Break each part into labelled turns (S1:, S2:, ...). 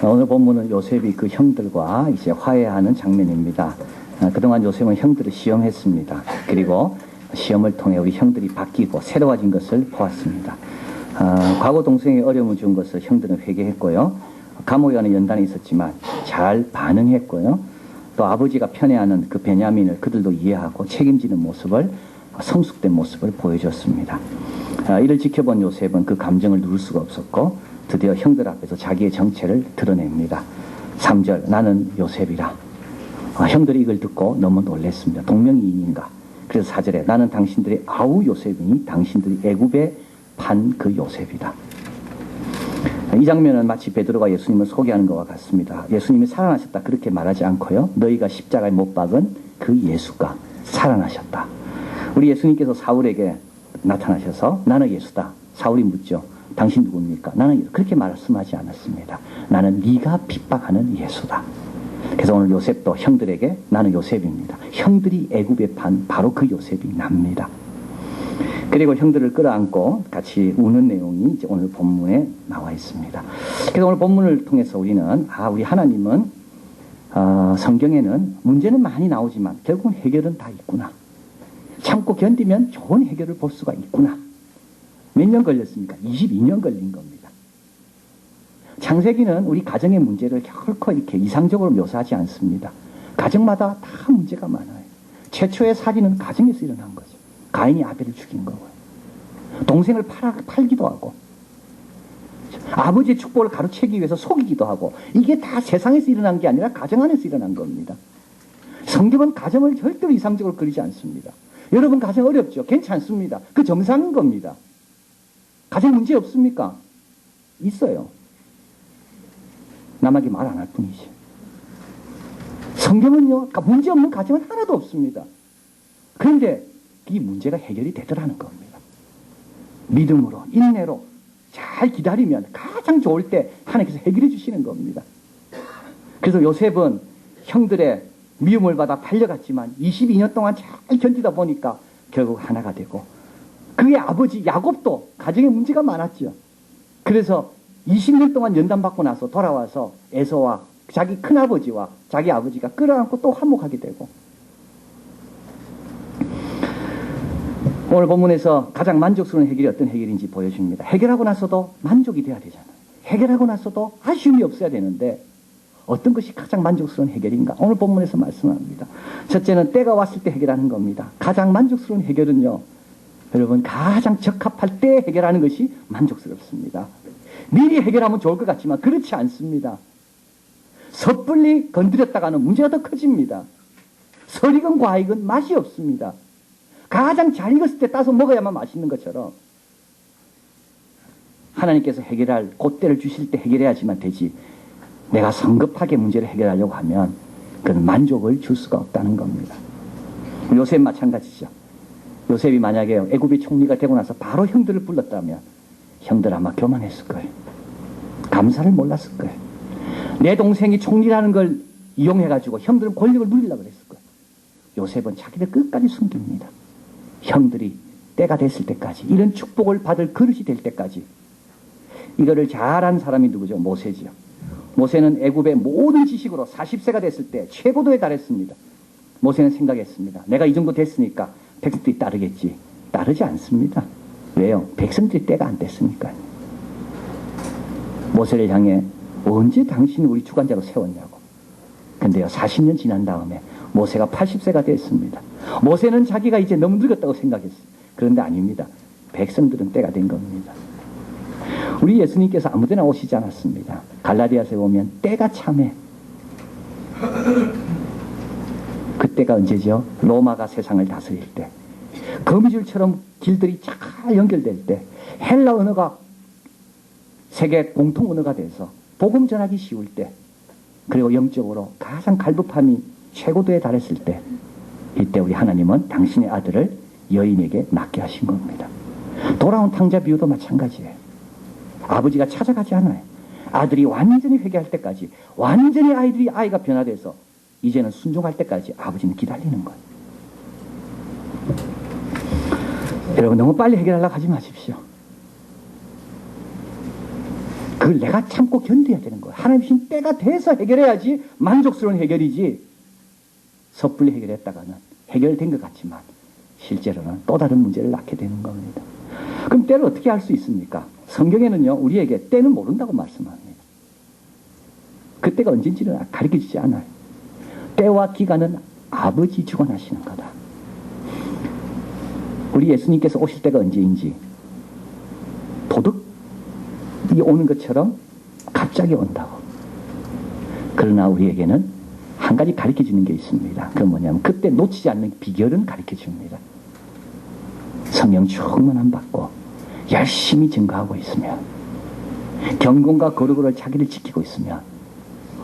S1: 오늘 본문은 요셉이 그 형들과 이제 화해하는 장면입니다. 그동안 요셉은 형들을 시험했습니다. 그리고 시험을 통해 우리 형들이 바뀌고 새로워진 것을 보았습니다. 과거 동생이 어려움을 준 것을 형들은 회개했고요. 감옥에 가는 연단이 있었지만 잘 반응했고요. 또 아버지가 편애하는 그 베냐민을 그들도 이해하고 책임지는 모습을, 성숙된 모습을 보여줬습니다. 이를 지켜본 요셉은 그 감정을 누를 수가 없었고 드디어 형들 앞에서 자기의 정체를 드러냅니다. 3절, 나는 요셉이라. 형들이 이걸 듣고 너무 놀랐습니다. 동명이인인가. 그래서 4절에 나는 당신들의 아우 요셉이니 당신들이 애굽에 판 그 요셉이다. 이 장면은 마치 베드로가 예수님을 소개하는 것과 같습니다. 예수님이 살아나셨다 그렇게 말하지 않고요. 너희가 십자가에 못 박은 그 예수가 살아나셨다. 우리 예수님께서 사울에게 나타나셔서 나는 예수다. 사울이 묻죠. 당신 누굽니까? 나는 그렇게 말씀하지 않았습니다. 나는 네가 핍박하는 예수다. 그래서 오늘 요셉도 형들에게 나는 요셉입니다. 형들이 애굽에 판 바로 그 요셉이 납니다. 그리고 형들을 끌어안고 같이 우는 내용이 이제 오늘 본문에 나와 있습니다. 그래서 오늘 본문을 통해서 우리는 우리 하나님은 성경에는 문제는 많이 나오지만 결국은 해결은 다 있구나. 참고 견디면 좋은 해결을 볼 수가 있구나. 몇 년 걸렸습니까? 22년 걸린 겁니다. 창세기는 우리 가정의 문제를 결코 이렇게 이상적으로 묘사하지 않습니다. 가정마다 다 문제가 많아요. 최초의 살인은 가정에서 일어난 거죠. 가인이 아벨을 죽인 거고요. 동생을 팔기도 하고 아버지의 축복을 가로채기 위해서 속이기도 하고 이게 다 세상에서 일어난 게 아니라 가정 안에서 일어난 겁니다. 성경은 가정을 절대로 이상적으로 그리지 않습니다. 여러분 가정 어렵죠? 괜찮습니다. 그 정상인 겁니다. 가정 문제 없습니까? 있어요. 남에게 말 안 할 뿐이지. 성경은요, 문제 없는 가정은 하나도 없습니다. 그런데 이 문제가 해결이 되더라는 겁니다. 믿음으로, 인내로 잘 기다리면 가장 좋을 때 하나님께서 해결해 주시는 겁니다. 그래서 요셉은 형들의 미움을 받아 팔려갔지만 22년 동안 잘 견디다 보니까 결국 하나가 되고 그의 아버지 야곱도 가정에 문제가 많았죠. 그래서 20년 동안 연단받고 나서 돌아와서 에서와 자기 큰아버지와 자기 아버지가 끌어안고 또 화목하게 되고 오늘 본문에서 가장 만족스러운 해결이 어떤 해결인지 보여줍니다. 해결하고 나서도 만족이 돼야 되잖아요. 해결하고 나서도 아쉬움이 없어야 되는데 어떤 것이 가장 만족스러운 해결인가? 오늘 본문에서 말씀합니다. 첫째는 때가 왔을 때 해결하는 겁니다. 가장 만족스러운 해결은요. 여러분 가장 적합할 때 해결하는 것이 만족스럽습니다. 미리 해결하면 좋을 것 같지만 그렇지 않습니다. 섣불리 건드렸다가는 문제가 더 커집니다. 설익은 과익은 맛이 없습니다. 가장 잘 익었을 때 따서 먹어야만 맛있는 것처럼 하나님께서 해결할 그때를 주실 때 해결해야지만 되지 내가 성급하게 문제를 해결하려고 하면 그건 만족을 줄 수가 없다는 겁니다. 요셉 마찬가지죠. 요셉이 만약에 애굽의 총리가 되고 나서 바로 형들을 불렀다면 형들 아마 교만했을 거예요. 감사를 몰랐을 거예요. 내 동생이 총리라는 걸 이용해가지고 형들은 권력을 누리려고 그랬을 거예요. 요셉은 자기를 끝까지 숨깁니다. 형들이 때가 됐을 때까지 이런 축복을 받을 그릇이 될 때까지 이거를 잘한 사람이 누구죠? 모세지요. 모세는 애굽의 모든 지식으로 40세가 됐을 때 최고도에 달했습니다. 모세는 생각했습니다. 내가 이 정도 됐으니까 백성들이 따르겠지. 따르지 않습니다. 왜요? 백성들이 때가 안 됐으니까요. 모세를 향해 언제 당신이 우리 주관자로 세웠냐고. 근데요 40년 지난 다음에 모세가 80세가 됐습니다. 모세는 자기가 이제 너무 늙었다고 생각했어요. 그런데 아닙니다. 백성들은 때가 된 겁니다. 우리 예수님께서 아무데나 오시지 않았습니다. 갈라디아서에 보면 때가 참해. 그때가 언제죠? 로마가 세상을 다스릴 때. 거미줄처럼 길들이 잘 연결될 때. 헬라 언어가 세계 공통 언어가 돼서 복음 전하기 쉬울 때. 그리고 영적으로 가장 갈급함이 최고도에 달했을 때. 이때 우리 하나님은 당신의 아들을 여인에게 낳게 하신 겁니다. 돌아온 탕자 비유도 마찬가지예요. 아버지가 찾아가지 않아요. 아들이 완전히 회개할 때까지 완전히 아이가 변화돼서 이제는 순종할 때까지 아버지는 기다리는 거예요. 여러분 너무 빨리 해결하려고 하지 마십시오. 그 그걸 내가 참고 견뎌야 되는 거예요. 하나님 주신 때가 돼서 해결해야지 만족스러운 해결이지, 섣불리 해결했다가는 해결된 것 같지만 실제로는 또 다른 문제를 낳게 되는 겁니다. 그럼 때를 어떻게 알 수 있습니까? 성경에는요, 우리에게 때는 모른다고 말씀합니다. 그때가 언젠지는 가르쳐주지 않아요. 때와 기간은 아버지 주관하시는 거다. 우리 예수님께서 오실 때가 언제인지 도둑이 오는 것처럼 갑자기 온다고. 그러나 우리에게는 한 가지 가르쳐주는 게 있습니다. 그건 뭐냐면 그때 놓치지 않는 비결은 가르쳐줍니다. 성령 충만함 받고 열심히 증거하고 있으면, 경건과 거룩으로 자기를 지키고 있으면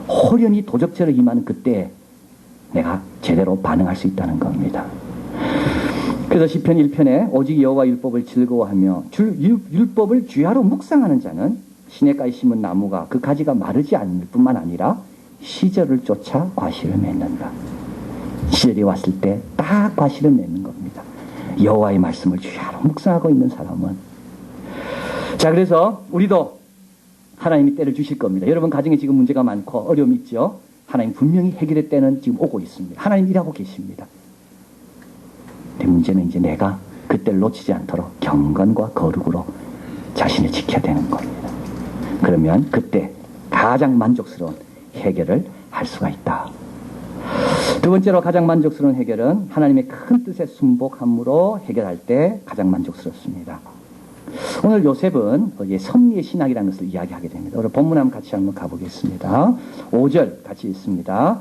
S1: 호련히 도적처럼 임하는 그때 내가 제대로 반응할 수 있다는 겁니다. 그래서 시편 1편에 오직 여호와 율법을 즐거워하며 율법을 주야로 묵상하는 자는 시냇가에 심은 나무가 그 가지가 마르지 않을 뿐만 아니라 시절을 쫓아 과실을 맺는다. 시절이 왔을 때 딱 과실을 맺는 겁니다. 여호와의 말씀을 주야로 묵상하고 있는 사람은. 자, 그래서 우리도 하나님이 때를 주실 겁니다. 여러분 가정에 지금 문제가 많고 어려움이 있죠. 하나님 분명히 해결의 때는 지금 오고 있습니다. 하나님 일하고 계십니다. 근데 문제는 이제 내가 그때를 놓치지 않도록 경건과 거룩으로 자신을 지켜야 되는 겁니다. 그러면 그때 가장 만족스러운 해결을 할 수가 있다. 두 번째로 가장 만족스러운 해결은 하나님의 큰 뜻에 순복함으로 해결할 때 가장 만족스럽습니다. 오늘 요셉은 섭리의 신학이라는 것을 이야기하게 됩니다. 오늘 본문 한번 같이 한번 가보겠습니다. 5절 같이 읽습니다.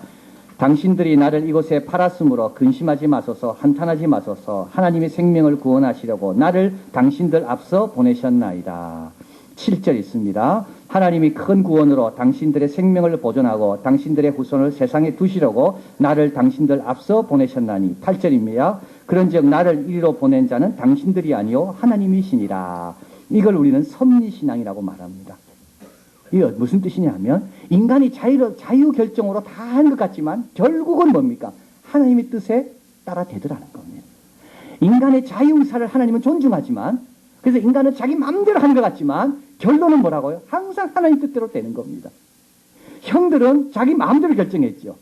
S1: 당신들이 나를 이곳에 팔았으므로 근심하지 마소서, 한탄하지 마소서. 하나님의 생명을 구원하시려고 나를 당신들 앞서 보내셨나이다. 7절 있습니다. 하나님이 큰 구원으로 당신들의 생명을 보존하고 당신들의 후손을 세상에 두시려고 나를 당신들 앞서 보내셨나니. 8절입니다. 그런즉 나를 이리로 보낸 자는 당신들이 아니요 하나님이시니라. 이걸 우리는 섭리신앙이라고 말합니다. 이게 무슨 뜻이냐면 인간이 자유결정으로 다 하는 것 같지만 결국은 뭡니까? 하나님의 뜻에 따라 되더라는 겁니다. 인간의 자유의사를 하나님은 존중하지만, 그래서 인간은 자기 마음대로 하는 것 같지만 결론은 뭐라고요? 항상 하나님 뜻대로 되는 겁니다. 형들은 자기 마음대로 결정했죠.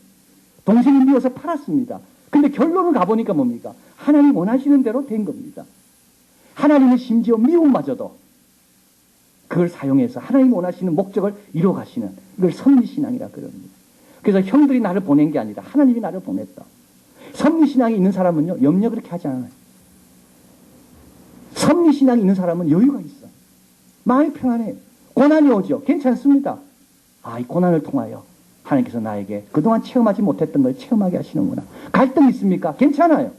S1: 동생이 미워서 팔았습니다. 근데 결론을 가보니까 뭡니까? 하나님 원하시는 대로 된 겁니다. 하나님은 심지어 미움마저도 그걸 사용해서 하나님 원하시는 목적을 이루어가시는, 이걸 섭리신앙이라 그럽니다. 그래서 형들이 나를 보낸 게 아니라 하나님이 나를 보냈다. 섭리신앙이 있는 사람은요, 염려 그렇게 하지 않아요. 섭리신앙이 있는 사람은 여유가 있어. 마음이 편안해요. 고난이 오죠. 괜찮습니다. 아, 이 고난을 통하여 하나님께서 나에게 그동안 체험하지 못했던 걸 체험하게 하시는구나. 갈등이 있습니까? 괜찮아요.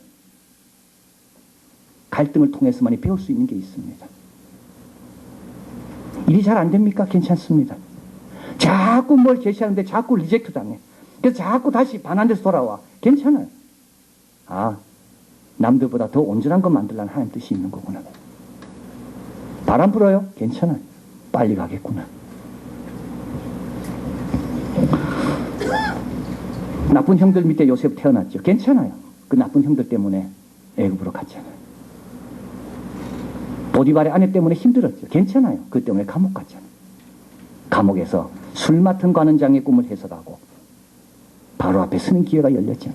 S1: 갈등을 통해서만이 배울 수 있는 게 있습니다. 일이 잘 안 됩니까? 괜찮습니다. 자꾸 뭘 제시하는데 자꾸 리젝트 당해. 그래서 자꾸 다시 반환돼서 돌아와. 괜찮아요. 아, 남들보다 더 온전한 것 만들라는 하나님 뜻이 있는 거구나. 바람 불어요? 괜찮아요. 빨리 가겠구나. 나쁜 형들 밑에 요셉 태어났죠. 괜찮아요. 그 나쁜 형들 때문에 애굽으로 갔잖아요. 보디발의 아내 때문에 힘들었죠. 괜찮아요. 그 때문에 감옥 갔잖아요. 감옥에서 술 맡은 관원장의 꿈을 해석하고 바로 앞에 서는 기회가 열렸죠.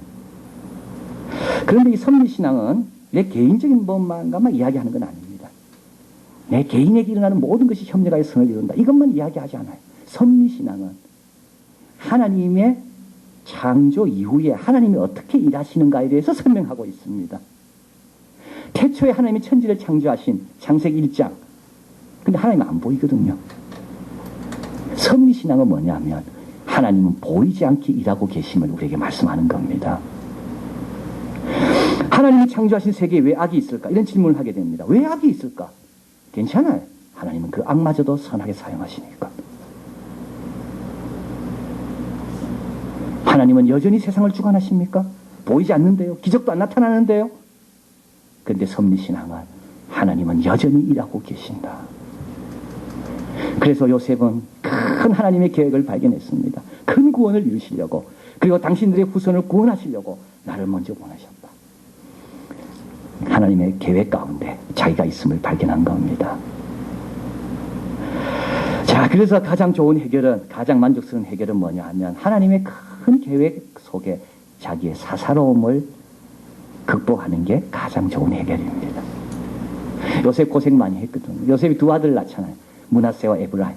S1: 그런데 이 섭리신앙은 내 개인적인 것만만 이야기하는 건 아닙니다. 내 개인에게 일어나는 모든 것이 협력하여 선을 이룬다. 이것만 이야기하지 않아요. 섭리신앙은 하나님의 창조 이후에 하나님이 어떻게 일하시는가에 대해서 설명하고 있습니다. 태초에 하나님이 천지를 창조하신 창세기 1장. 근데 하나님은 안 보이거든요. 섭리신앙은 뭐냐면 하나님은 보이지 않게 일하고 계심을 우리에게 말씀하는 겁니다. 하나님이 창조하신 세계에 왜 악이 있을까? 이런 질문을 하게 됩니다. 왜 악이 있을까? 괜찮아요. 하나님은 그 악마저도 선하게 사용하시니까. 하나님은 여전히 세상을 주관하십니까? 보이지 않는데요. 기적도 안 나타나는데요. 그런데 섭리신앙은 하나님은 여전히 일하고 계신다. 그래서 요셉은 큰 하나님의 계획을 발견했습니다. 큰 구원을 이루시려고, 그리고 당신들의 후손을 구원하시려고 나를 먼저 보내셨다. 하나님의 계획 가운데 자기가 있음을 발견한 겁니다. 자, 자, 그래서 가장 좋은 해결은, 가장 만족스러운 해결은 뭐냐 하면 하나님의 큰 계획 속에 자기의 사사로움을 극복하는 게 가장 좋은 해결입니다. 요셉 고생 많이 했거든요. 요셉이 두 아들을 낳잖아요. 므낫세와 에브라임.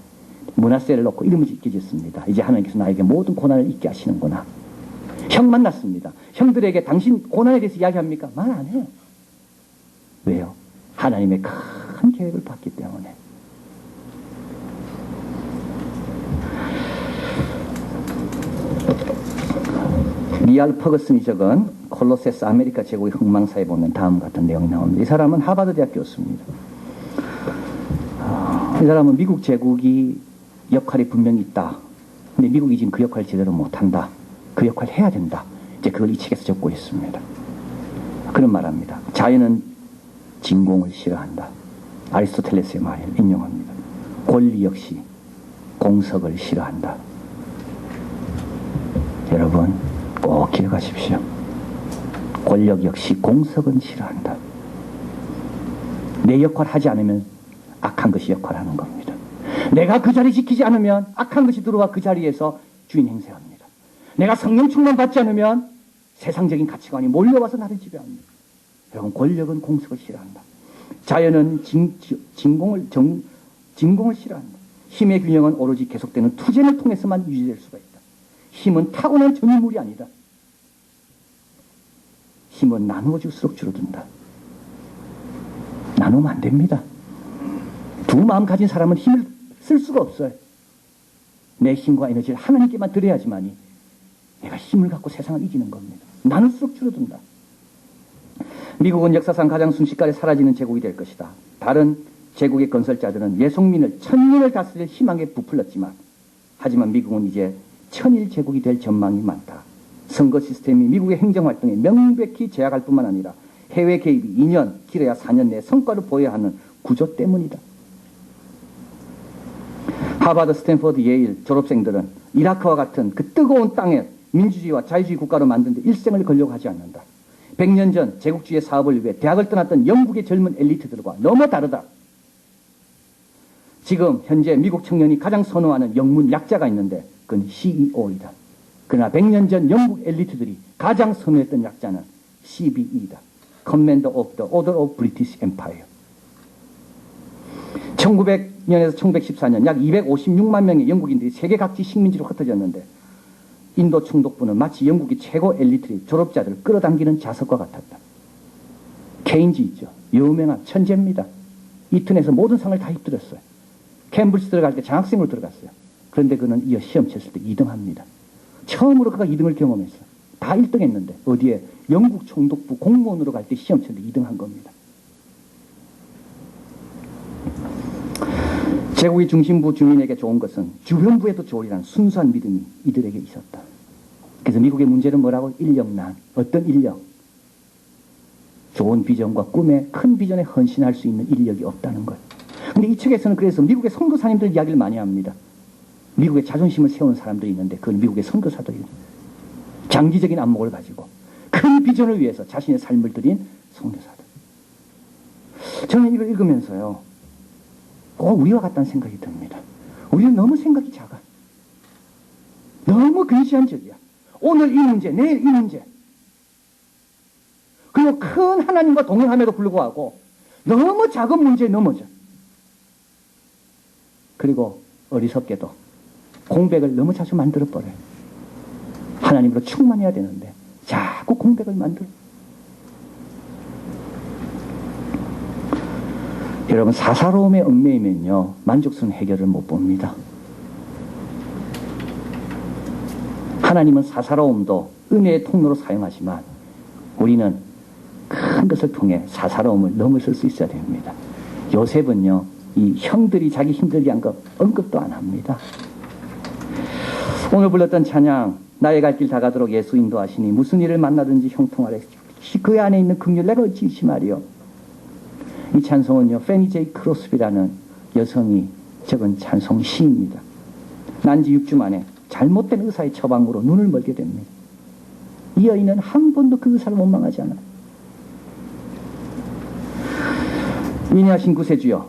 S1: 므낫세를 놓고 이름을 짓게 짓습니다. 이제 하나님께서 나에게 모든 고난을 잊게 하시는구나. 형 만났습니다. 형들에게 당신 고난에 대해서 이야기합니까? 말 안 해요. 왜요? 하나님의 큰 계획을 봤기 때문에. 리알 퍼거슨이 적은 콜로세스 아메리카 제국의 흥망사에 보면 다음 같은 내용이 나옵니다. 이 사람은 하버드 대학 교수입니다. 이 사람은 미국 제국이 역할이 분명히 있다. 근데 미국이 지금 그 역할을 제대로 못한다. 그 역할을 해야 된다. 이제 그걸 이 책에서 적고 있습니다. 그런 말합니다. 자연은 진공을 싫어한다. 아리스토텔레스의 말을 인용합니다. 권리 역시 공석을 싫어한다. 여러분 꼭 기억하십시오. 권력 역시 공석은 싫어한다. 내 역할 하지 않으면 악한 것이 역할하는 겁니다. 내가 그 자리 지키지 않으면 악한 것이 들어와 그 자리에서 주인 행세합니다. 내가 성령 충만 받지 않으면 세상적인 가치관이 몰려와서 나를 지배합니다. 여러분 권력은 공석을 싫어한다. 자연은 진공을 싫어한다. 힘의 균형은 오로지 계속되는 투쟁을 통해서만 유지될 수가 있다. 힘은 타고난 전유물이 아니다. 힘은 나누어질수록 줄어든다. 나누면 안 됩니다. 두 마음 가진 사람은 힘을 쓸 수가 없어요. 내 힘과 에너지를 하나님께만 드려야지만이 내가 힘을 갖고 세상을 이기는 겁니다. 나눌수록 줄어든다. 미국은 역사상 가장 순식간에 사라지는 제국이 될 것이다. 다른 제국의 건설자들은 예속민을 1000년을 다스릴 희망에 부풀렸지만 하지만 미국은 이제 천일 제국이 될 전망이 많다. 선거 시스템이 미국의 행정활동에 명백히 제약할 뿐만 아니라 해외 개입이 2년, 길어야 4년 내에 성과를 보여야 하는 구조 때문이다. 하버드, 스탠퍼드, 예일 졸업생들은 이라크와 같은 그 뜨거운 땅에 민주주의와 자유주의 국가로 만든 데 일생을 걸려고 하지 않는다. 100년 전 제국주의 사업을 위해 대학을 떠났던 영국의 젊은 엘리트들과 너무 다르다. 지금 현재 미국 청년이 가장 선호하는 영문 약자가 있는데 그건 CEO이다. 그러나 100년 전 영국 엘리트들이 가장 선호했던 약자는 CBE이다. Commander of the Order of British Empire. 1900년에서 1914년 약 256만 명의 영국인들이 세계 각지 식민지로 흩어졌는데 인도 총독부는 마치 영국의 최고 엘리트의 졸업자들을 끌어당기는 자석과 같았다. 케인즈 있죠. 유명한 천재입니다. 이튼에서 모든 상을 다 휩들었어요. 캠브리지 들어갈 때 장학생으로 들어갔어요. 그런데 그는 이어 시험 쳤을 때 2등합니다. 처음으로 그가 2등을 경험했어요. 다 1등 했는데 어디에 영국 총독부 공무원으로 갈 때 시험 쳤는데 2등한 겁니다. 제국의 중심부 주민에게 좋은 것은 주변부에도 좋으리라는 순수한 믿음이 이들에게 있었다. 그래서 미국의 문제는 뭐라고? 인력난. 어떤 인력? 좋은 비전과 꿈에 큰 비전에 헌신할 수 있는 인력이 없다는 것. 근데 이 책에서는 그래서 미국의 선교사님들 이야기를 많이 합니다. 미국의 자존심을 세우는 사람들이 있는데 그건 미국의 선교사들이에요. 장기적인 안목을 가지고 큰 비전을 위해서 자신의 삶을 드린 선교사들. 저는 이걸 읽으면서요. 꼭 우리와 같다는 생각이 듭니다. 우리는 너무 생각이 작아. 너무 근시안적이야. 오늘 이 문제, 내일 이 문제. 그리고 큰 하나님과 동행함에도 불구하고 너무 작은 문제에 넘어져. 그리고 어리석게도 공백을 너무 자주 만들어버려요. 하나님으로 충만해야 되는데 자꾸 공백을 만들어. 여러분 사사로움에 얽매이면요 만족스러운 해결을 못 봅니다. 하나님은 사사로움도 은혜의 통로로 사용하지만 우리는 큰 것을 통해 사사로움을 넘어설 수 있어야 됩니다. 요셉은요 이 형들이 자기 힘들게 한 것 언급도 안 합니다. 오늘 불렀던 찬양 나의 갈 길 다 가도록 예수 인도하시니 무슨 일을 만나든지 형통하라. 그 안에 있는 긍휼 내가 어찌 의심하리요. 이 찬송은요 페니 제이 크로스비라는 여성이 적은 찬송 시입니다. 난지 6주 만에 잘못된 의사의 처방으로 눈을 멀게 됩니다. 이 여인은 한 번도 그 의사를 원망하지 않아요. 위대하신 구세주여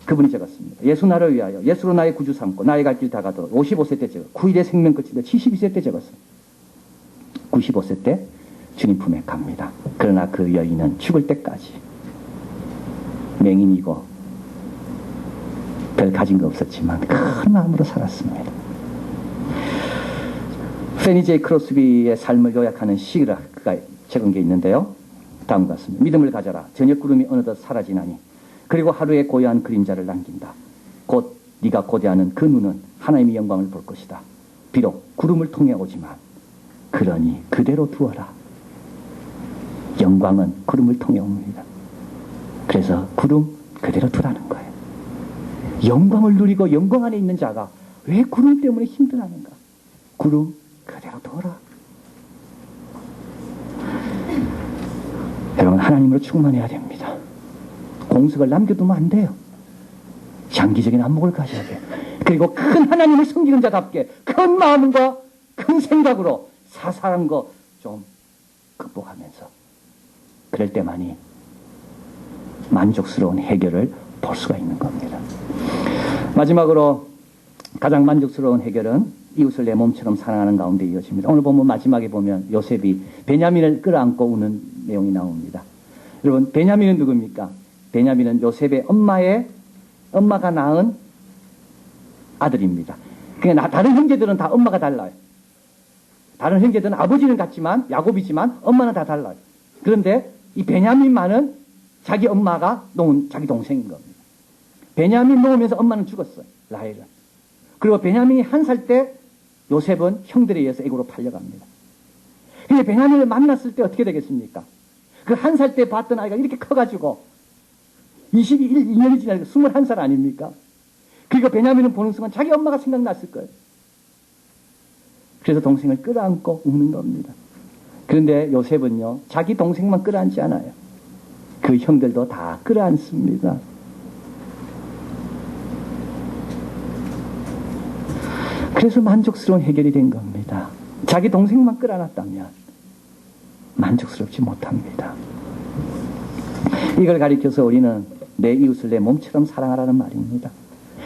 S1: 그분이 적었습니다. 예수 나를 위하여 예수로 나의 구주 삼고 나의 갈 길 다 가도록 55세 때 적어 9일의 생명 끝인데 72세 때 적었어요. 95세 때 주님 품에 갑니다. 그러나 그 여인은 죽을 때까지 맹인이고 별 가진 거 없었지만 큰 마음으로 살았습니다. 페니 제이 크로스비의 삶을 요약하는 시가 적은 게 있는데요. 다음과 같습니다. 믿음을 가져라. 저녁 구름이 어느덧 사라지나니 그리고 하루의 고요한 그림자를 남긴다. 곧 네가 고대하는 그 눈은 하나님의 영광을 볼 것이다. 비록 구름을 통해 오지만 그러니 그대로 두어라. 영광은 구름을 통해 옵니다. 그래서 구름 그대로 두라는 거예요. 영광을 누리고 영광 안에 있는 자가 왜 구름 때문에 힘들어하는가? 구름 그대로 두어라. 여러분, 하나님으로 충만해야 됩니다. 공석을 남겨두면 안 돼요. 장기적인 안목을 가져야 돼요. 그리고 큰 하나님을 섬기는 자답게 큰 마음과 큰 생각으로 사사한 거 좀 극복하면서 그럴 때만이 만족스러운 해결을 볼 수가 있는 겁니다. 마지막으로 가장 만족스러운 해결은 이웃을 내 몸처럼 사랑하는 가운데 이어집니다. 오늘 보면 마지막에 보면 요셉이 베냐민을 끌어안고 우는 내용이 나옵니다. 여러분, 베냐민은 누굽니까? 베냐민은 요셉의 엄마가 낳은 아들입니다. 그러니까 다른 형제들은 다 엄마가 달라요. 다른 형제들은 아버지는 같지만 야곱이지만 엄마는 다 달라요. 그런데 이 베냐민만은 자기 엄마가 놓은 자기 동생인 겁니다. 베냐민 놓으면서 엄마는 죽었어요. 라헬은. 그리고 베냐민이 1살 때 요셉은 형들에 의해서 애굽으로 팔려갑니다. 근데 베냐민을 만났을 때 어떻게 되겠습니까? 그 1살 때 봤던 아이가 이렇게 커가지고 22년이 지나니까 21살 아닙니까? 그리고 베냐민은 보는 순간 자기 엄마가 생각났을 거예요. 그래서 동생을 끌어안고 우는 겁니다. 그런데 요셉은요, 자기 동생만 끌어안지 않아요. 그 형들도 다 끌어안습니다. 그래서 만족스러운 해결이 된 겁니다. 자기 동생만 끌어안았다면 만족스럽지 못합니다. 이걸 가리켜서 우리는 내 이웃을 내 몸처럼 사랑하라는 말입니다.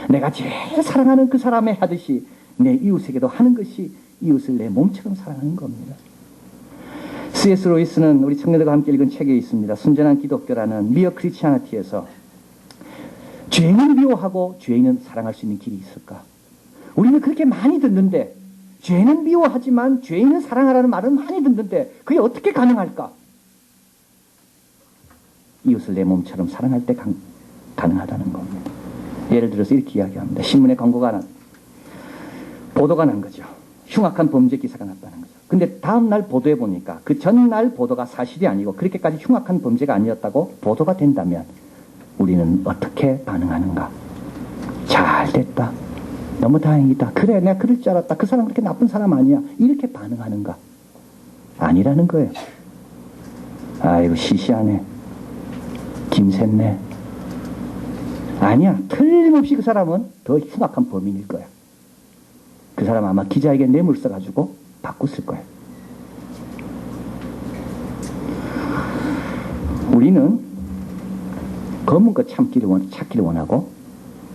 S1: 내가 제일 사랑하는 그 사람의 하듯이 내 이웃에게도 하는 것이 이웃을 내 몸처럼 사랑하는 겁니다. C.S. 로이스는 우리 청년들과 함께 읽은 책에 있습니다. 순전한 기독교라는 미어 크리스티아니티에서 죄인은 미워하고 죄인은 사랑할 수 있는 길이 있을까? 우리는 그렇게 많이 듣는데 죄는 미워하지만 죄인은 사랑하라는 말을 많이 듣는데 그게 어떻게 가능할까? 이웃을 내 몸처럼 사랑할 때 가능하다는 겁니다. 예를 들어서 이렇게 이야기합니다. 신문에 보도가 난 거죠. 흉악한 범죄 기사가 났다는 거죠. 근데 다음날 보도해 보니까 그 전날 보도가 사실이 아니고 그렇게까지 흉악한 범죄가 아니었다고 보도가 된다면 우리는 어떻게 반응하는가? 잘 됐다. 너무 다행이다. 그래, 내가 그럴 줄 알았다. 그 사람 그렇게 나쁜 사람 아니야. 이렇게 반응하는가? 아니라는 거예요. 아이고, 시시하네. 김샜네. 아니야. 틀림없이 그 사람은 더 흉악한 범인일 거야. 그 사람 아마 기자에게 뇌물 써가지고 바꿨을 거야. 우리는 검은 것 찾기를 원하고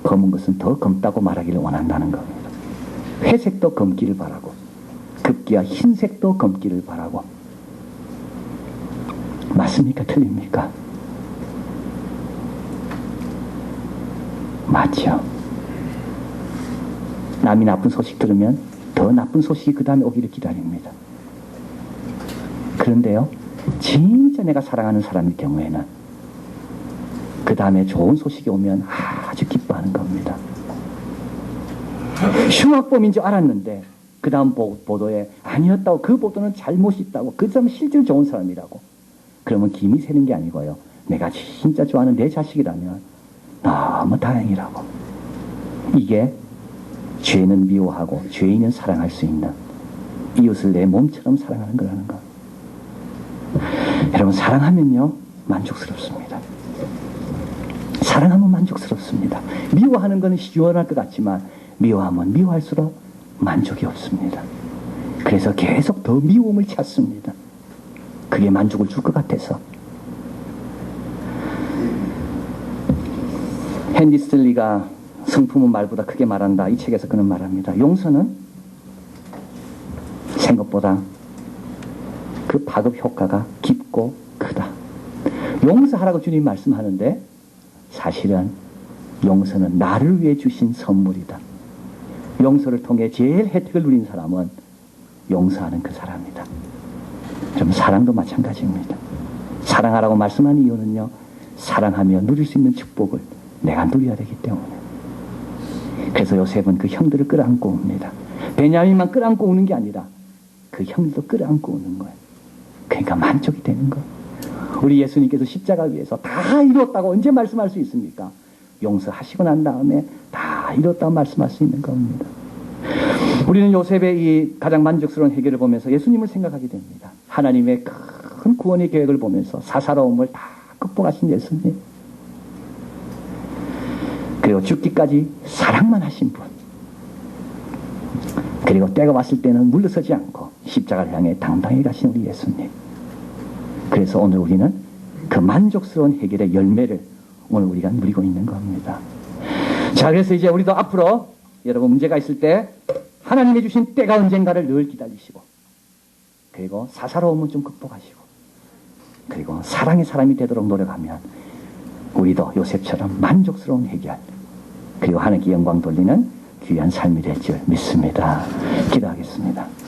S1: 검은 것은 더 검다고 말하기를 원한다는 겁니다. 회색도 검기를 바라고 급기야 흰색도 검기를 바라고. 맞습니까? 틀립니까? 맞죠. 남이 나쁜 소식 들으면 더 나쁜 소식이 그 다음에 오기를 기다립니다. 그런데요, 진짜 내가 사랑하는 사람일 경우에는 그 다음에 좋은 소식이 오면 아주 기뻐하는 겁니다. 흉악범인 줄 알았는데 그 다음 보도에 아니었다고, 그 보도는 잘못이 있다고, 그 사람은 실제로 좋은 사람이라고, 그러면 김이 새는 게 아니고요, 내가 진짜 좋아하는 내 자식이라면 너무 다행이라고. 이게 죄는 미워하고 죄인은 사랑할 수 있는, 이웃을 내 몸처럼 사랑하는 거라는 거. 여러분, 사랑하면요 만족스럽습니다. 사랑하면 만족스럽습니다. 미워하는 것은 시원할 것 같지만 미워하면 미워할수록 만족이 없습니다. 그래서 계속 더 미움을 찾습니다. 그게 만족을 줄 것 같아서. 헨리 스틸리가 성품은 말보다 크게 말한다. 이 책에서 그는 말합니다. 용서는 생각보다 그 파급 효과가 깊고 크다. 용서하라고 주님 말씀하는데 사실은 용서는 나를 위해 주신 선물이다. 용서를 통해 제일 혜택을 누린 사람은 용서하는 그 사람이다. 좀 사랑도 마찬가지입니다. 사랑하라고 말씀한 이유는요, 사랑하며 누릴 수 있는 축복을 내가 누려야 되기 때문에. 그래서 요셉은 그 형들을 끌어안고 옵니다. 베냐민만 끌어안고 오는 게 아니라 그 형들도 끌어안고 오는 거예요. 그러니까 만족이 되는 거예요. 우리 예수님께서 십자가 위에서 다 이뤘다고 언제 말씀할 수 있습니까? 용서하시고 난 다음에 다 이뤘다고 말씀할 수 있는 겁니다. 우리는 요셉의 이 가장 만족스러운 해결을 보면서 예수님을 생각하게 됩니다. 하나님의 큰 구원의 계획을 보면서 사사로움을 다 극복하신 예수님, 그리고 죽기까지 사랑만 하신 분, 그리고 때가 왔을 때는 물러서지 않고 십자가를 향해 당당히 가신 우리 예수님. 그래서 오늘 우리는 그 만족스러운 해결의 열매를 오늘 우리가 누리고 있는 겁니다. 자, 그래서 이제 우리도 앞으로 여러분 문제가 있을 때 하나님이 주신 때가 언젠가를 늘 기다리시고, 그리고 사사로움은 좀 극복하시고, 그리고 사랑의 사람이 되도록 노력하면 우리도 요셉처럼 만족스러운 해결, 그리고 하나님께 영광 돌리는 귀한 삶이 될 줄 믿습니다. 기도하겠습니다.